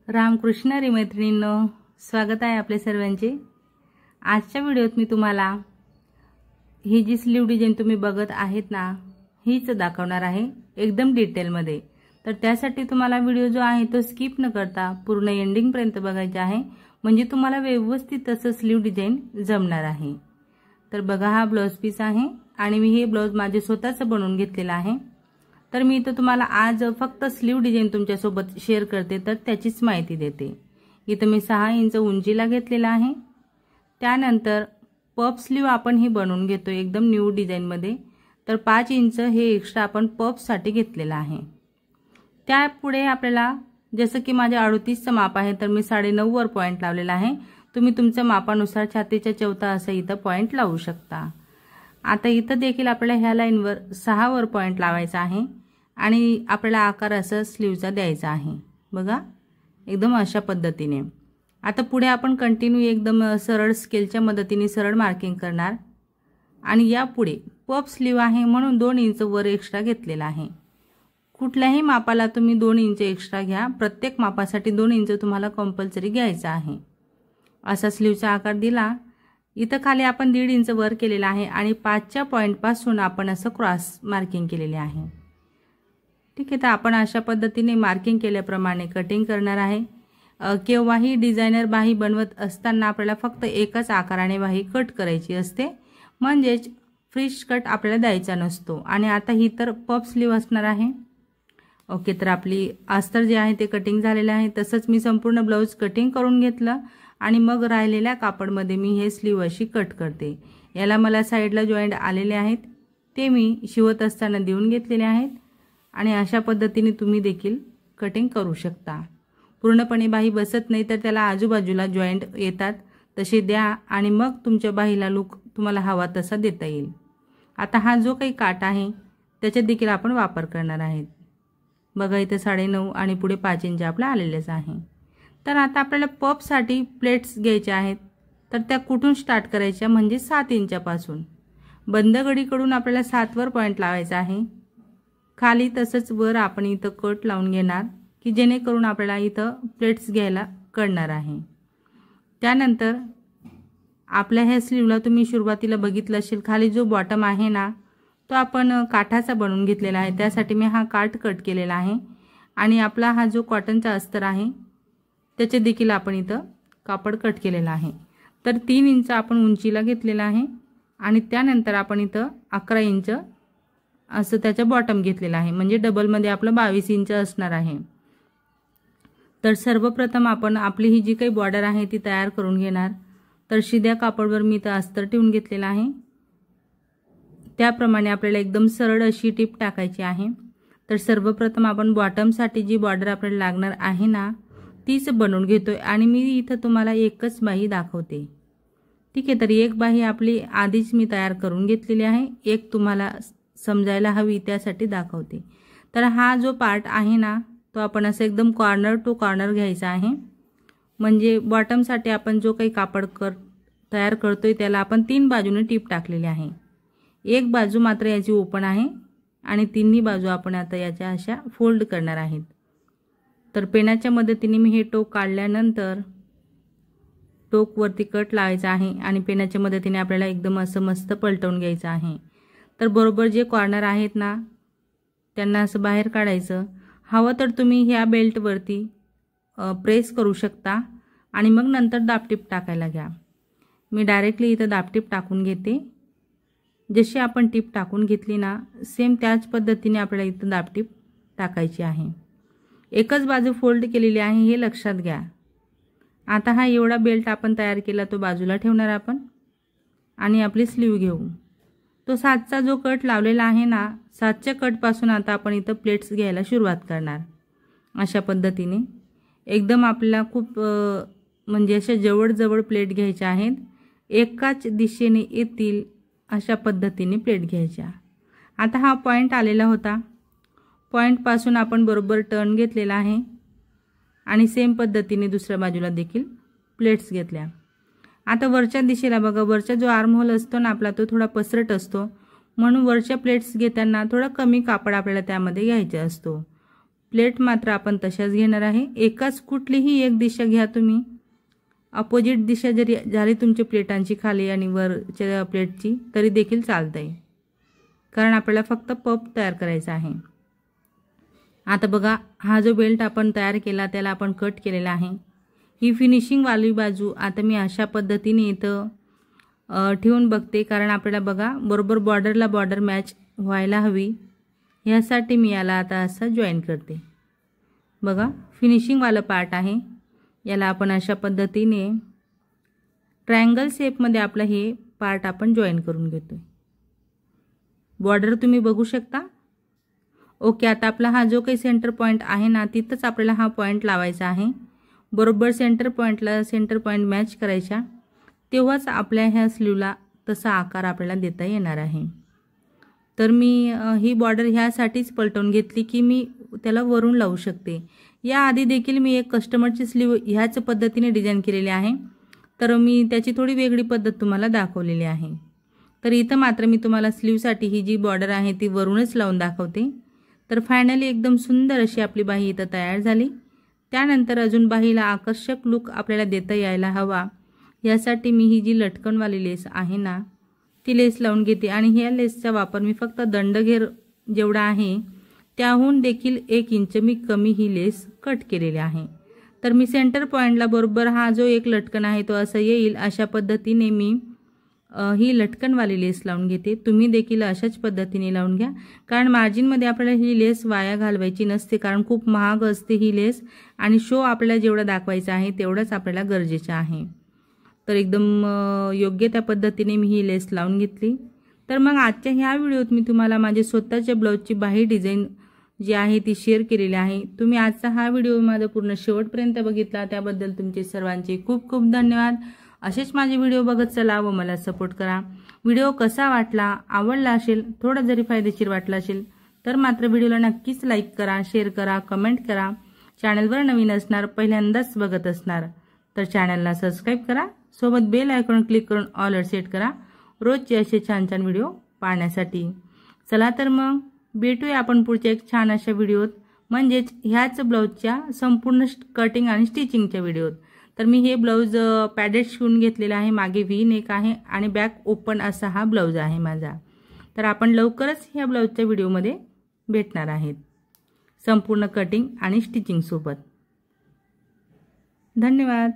रामकृष्ण हरी मैत्रिणींनो, स्वागत आहे आपल्या सर्वांचे। आजच्या व्हिडिओत मी तुम्हाला ही जी स्लीव डिझाइन तुम्ही बघत आहेत ना, हीच दाखवणार आहे एकदम डिटेल मध्ये। तर त्यासाठी तुम्हाला व्हिडिओ जो आहे तो स्किप न करता पूर्ण एंडिंग पर्यंत बघायचा आहे, म्हणजे तुम्हाला व्यवस्थित असं स्लीव डिझाइन जमणार आहे। तर बघा, हा ब्लाउज पीस आहे आणि मी हे ब्लाउज माझे स्वतःच बनवून घेतलेला आहे। तर मी इथं तुम्हाला आज फक्त स्लीव डिझाइन तुमच्या सोबत शेअर करते, तर त्याचीच माहिती देते। इथं मी 6 इंच उंचीला घेतलेला आहे। त्यानंतर पफ स्लीव आपण ही बनवून घेतो एकदम न्यू डिझाइन मध्ये। तर 5 इंच हे एक्स्ट्रा आपण पफ साठी घेतलेला आहे। त्यापुढे आपल्याला जसं की माझे 38 चं माप आहे, तर मी 9.5 वर पॉइंट लावलेला आहे। तुम्ही तुमच्या मापानुसार छातीच्या चौथा असं इथं पॉइंट लावू शकता। आता इथं देखील आपल्याला ह्या लाईनवर 6 वर पॉइंट लावायचा आहे आणि आपल्याला आकार असं स्लीवचा द्यायचा आहे। बघा, एकदम अशा पद्धतीने। आता पुढे आपण कंटिन्यू एकदम सरळ स्केलच्या मदतीने सरळ मार्किंग करणार आणि यापुढे पफ स्लीव आहे म्हणून 2 इंच वर एक्स्ट्रा घेतलेला आहे। कुठल्याही मापाला तुम्ही 2 इंच एक्स्ट्रा घ्या, प्रत्येक मापासाठी 2 इंच तुम्हाला कंपल्सरी घ्यायचा आहे। असा स्लीवचा आकार दिला। इथं खाली आपण 1.5 इंच वर केलेला आहे आणि 5च्या पॉइंट पासून आपण असं क्रॉस मार्किंग केलेले आहे। ठीक आहे, तर आपण अशा पद्धतीने मार्किंग केल्याप्रमाणे कटिंग करणार आहे। केव्हाही डिझायनर बाही बनवत असताना आपल्याला फक्त एकच आकाराने बाही कट करायची असते, म्हणजेच फ्रीज कट आपल्याला द्यायचा नसतो। आणि आता ही तर पफ स्लीव असणार आहे। ओके, तर आपली अस्तर जे आहे ते कटिंग झालेले आहे। तसंच मी संपूर्ण ब्लाउज कटिंग करून घेतलं आणि मग राहिलेल्या कापडमध्ये मी हे स्लीव अशी कट करते। याला मला साइडला जॉइंट आलेले आहेत, ते मी शिवत असताना देऊन घेतलेले आहेत आणि अशा पद्धतीने तुम्ही देखील कटिंग करू शकता। पूर्णपणे बाही बसत नाही तर त्याला आजूबाजूला जॉइंट येतात, तसे द्या आणि मग तुमच्या बाहीला लुक तुम्हाला हवा तसा देता येईल। आता हा जो काही काट आहे त्याच्यात देखील आपण वापर करणार आहेत। बघा, इथे 9.5 आणि पुढे 5 इंच आपला आलेलेच आहे। तर आता आपल्याला पफ साठी प्लेट्स घ्यायच्या आहेत, तर त्या कुठून स्टार्ट करायच्या, म्हणजे 7 इंचापासून बंद गडीकडून आपल्याला 7 वर पॉइंट लावायचा आहे। खाली तसंच वर आपण इथं कट लावून घेणार की जेणेकरून आपल्याला इथं प्लेट्स घ्यायला कळणार आहे। त्यानंतर आपल्या ह्या स्लीवला तुम्ही सुरुवातीला बघितलं असेल, खाली जो बॉटम आहे ना तो आपण काठाचा बनवून घेतलेला आहे। त्यासाठी मी हा काठ कट केलेला आहे आणि आपला हा जो कॉटनचा अस्तर आहे त्याचे देखील आपण इथं कापड कट केलेला आहे। तर 3 इंच आपण उंचीला घेतलेला आहे आणि त्यानंतर आपण इथं 11 इंच असं त्याचा बॉटम घेतलेला आहे, म्हणजे डबल मध्ये आपलं 22 इंच असणार आहे। तर सर्वप्रथम आपण आपली ही जी काही बॉर्डर आहे ती तयार करून घेणार। तर शिद्या कापडवर मी इथं अस्तर ठेवून घेतलेला आहे, त्याप्रमाणे आपल्याला एकदम सरळ अशी टिप टाकायची आहे। तर सर्वप्रथम आपण बॉटम साठी जी बॉर्डर आपल्याला लागणार आहे ना तीच बनवून घेतोय आणि मी इथं तुम्हाला एकच बाही दाखवते। ठीक आहे, तर एक बाही आपली आधीच मी तयार करून घेतलेली आहे, एक तुम्हाला समजायला हवी त्यासाठी दाखवते। तर हा जो पार्ट आहे ना तो आपण असं एकदम कॉर्नर टू कॉर्नर घ्यायचा आहे, म्हणजे बॉटम साठी आपण जो काही कापड तयार करतोय त्याला आपण 3 बाजूने टिप टाकलेली आहे। एक बाजू मात्र याची ओपन आहे आणि तिन्ही बाजू आपण आता याच्या अशा फोल्ड करणार आहेत। तर पेनाच्या मदतीने मी हे टोक काढल्यानंतर टोक वरती कट लावायचा आहे आणि पेनाच्या मदतीने आपल्याला एकदम असं मस्त पलटवून घ्यायचं आहे। तर बरोबर जे कॉर्नर आहेत ना त्यांना असं बाहेर काढायचं। हवं तर तुम्ही ह्या बेल्ट वरती प्रेस करू शकता आणि मग नंतर दाबटीप टाकायला घ्या। मी डायरेक्टली इथं दाबटीप टाकून घेते। जशी आपण टीप टाकून घेतली ना सेम त्याच पद्धतीने आपल्याला इथं दाबटीप टाकायची आहे। एकच बाजू फोल्ड केलेली आहे हे लक्षात घ्या। आता हा एवढा बेल्ट आपण तयार केला तो बाजूला ठेवणार आपण आणि आपली स्लीव घेऊ। तो 7चा जो कट लावलेला आहे ना, 7च्या कट पासून आता आपण इथं प्लेट्स घ्यायला सुरुवात करणार। अशा पद्धतीने एकदम आपल्याला खूप म्हणजे अशा जवळ प्लेट घ्यायच्या आहेत, एकाच दिशेने येतील अशा पद्धतीने प्लेट घ्यायच्या। आता हा पॉइंट आलेला होता, पॉइंट पासून आपण बरोबर टर्न घेतलेला आहे आणि सेम पद्धतीने दुसऱ्या बाजूला देखील प्लेट्स घेतल्या। आता वरच्या दिशेला बघा, वरचा जो आर्म होल असतो ना आपला तो थोडा पसरट असतो, म्हणून वरच्या प्लेट्स घेताना थोडा कमी कापड आपल्याला त्यामध्ये घ्यायचा असतो। प्लेट मात्र आपण तशाच घेणार आहे। एकाच कुठलीही एक दिशा घ्या तुम्ही, अपोजिट दिशा जरी झाली तुमच्या प्लेटांची खाली आणि वरच्या प्लेटची तरी देखील चालतंय, कारण आपल्याला फक्त पफ तयार करायचा आहे। आता बघा, हा जो बेल्ट आपण तयार केला त्याला आपण कट केलेला आहे। ही फिनिशिंग वाली बाजू आता मी अशा पद्धतीने इथं ठेवून बघते, कारण आपल्याला बघा बरोबर बॉर्डरला बॉर्डर मॅच व्हायला हवी, यासाठी मी याला आता असं जॉईन करते। बघा, फिनिशिंग वाला पार्ट आहे, याला आपण अशा पद्धतीने ट्रायंगल शेपमध्ये आपलं हे पार्ट आपण जॉईन करून घेतोय। बॉर्डर तुम्ही बघू शकता। ओके, आता आपला हा जो काही सेंटर पॉइंट आहे ना, तिथंच आपल्याला हा पॉइंट लावायचा आहे। बरोबर सेंटर पॉइंटला सेंटर पॉइंट मॅच करायचा, तेव्हाच आपल्या ह्या स्लीवला तसा आकार आपल्याला देता येणार आहे। तर मी ही बॉर्डर ह्यासाठीच पलटवून घेतली की मी त्याला वरून लावू शकते। याआधी देखील मी एक कस्टमरची स्लीव ह्याच पद्धतीने डिझाइन केलेली आहे, तर मी त्याची थोडी वेगळी पद्धत तुम्हाला दाखवलेली आहे। तर इथं मात्र मी तुम्हाला स्लीवसाठी ही जी बॉर्डर आहे ती वरूनच लावून दाखवते। तर फायनली एकदम सुंदर अशी आपली बाही इथं तयार झाली। त्यानंतर अजून बाहीला आकर्षक लुक आपल्याला देता यायला हवा, यासाठी मी ही जी लटकनवाली लेस आहे ना, ती लेस लावून घेते। आणि ह्या लेसचा वापर मी फक्त दंडघेर जेवढा आहे त्याहून देखील 1 इंच मी कमी ही लेस कट केलेली आहे। तर मी सेंटर पॉइंटला बरोबर हा जो एक लटकन आहे तो असं येईल अशा पद्धतीने मी ही लटकनवाली लेस लावून घेते। तुम्ही देखील अशाच पद्धतीने लावून घ्या, कारण मार्जिनमध्ये आपल्याला ही लेस वाया घालवायची नसते, कारण खूप महाग असते ही लेस आणि शो आपल्याला जेवढा दाखवायचा आहे तेवढंच आपल्याला गरजेचं आहे। तर एकदम योग्य त्या पद्धतीने मी ही लेस लावून घेतली। तर मग आजच्या ह्या व्हिडिओत मी तुम्हाला माझे स्वतःच्या ब्लाऊजची बाही डिझाइन जी आहे ती शेअर केलेली आहे। तुम्ही आजचा हा व्हिडिओ माझा पूर्ण शेवटपर्यंत बघितला त्याबद्दल तुमचे सर्वांचे खूप खूप धन्यवाद। असेच माझे व्हिडिओ बघत चला व मला सपोर्ट करा। व्हिडिओ कसा वाटला, आवडला असेल, थोडा जरी फायदेशीर वाटला असेल तर मात्र व्हिडिओला नक्कीच लाईक करा, शेअर करा, कमेंट करा। चॅनलवर नवीन असणार, पहिल्यांदाच बघत असणार तर चॅनलला सबस्क्राईब करा, सोबत बेल आयकॉन क्लिक करून ऑल सेट करा रोजचे असे छान छान व्हिडिओ पाहण्यासाठी। चला तर मग भेटूया आपण पुढच्या एक छान अशा व्हिडिओत, म्हणजेच ह्याच ब्लाऊजच्या संपूर्ण कटिंग आणि स्टिचिंगच्या व्हिडिओत। तर मी हे ब्लाऊज पॅडेड शिवून घेतलेला आहे, मागे व्ही नेक आहे आणि बॅक ओपन असा हा ब्लाऊज आहे माझा। तर आपण लवकरच ह्या ब्लाऊजच्या व्हिडिओमध्ये भेटणार आहेत संपूर्ण कटिंग आणि स्टिचिंग सोबत। धन्यवाद।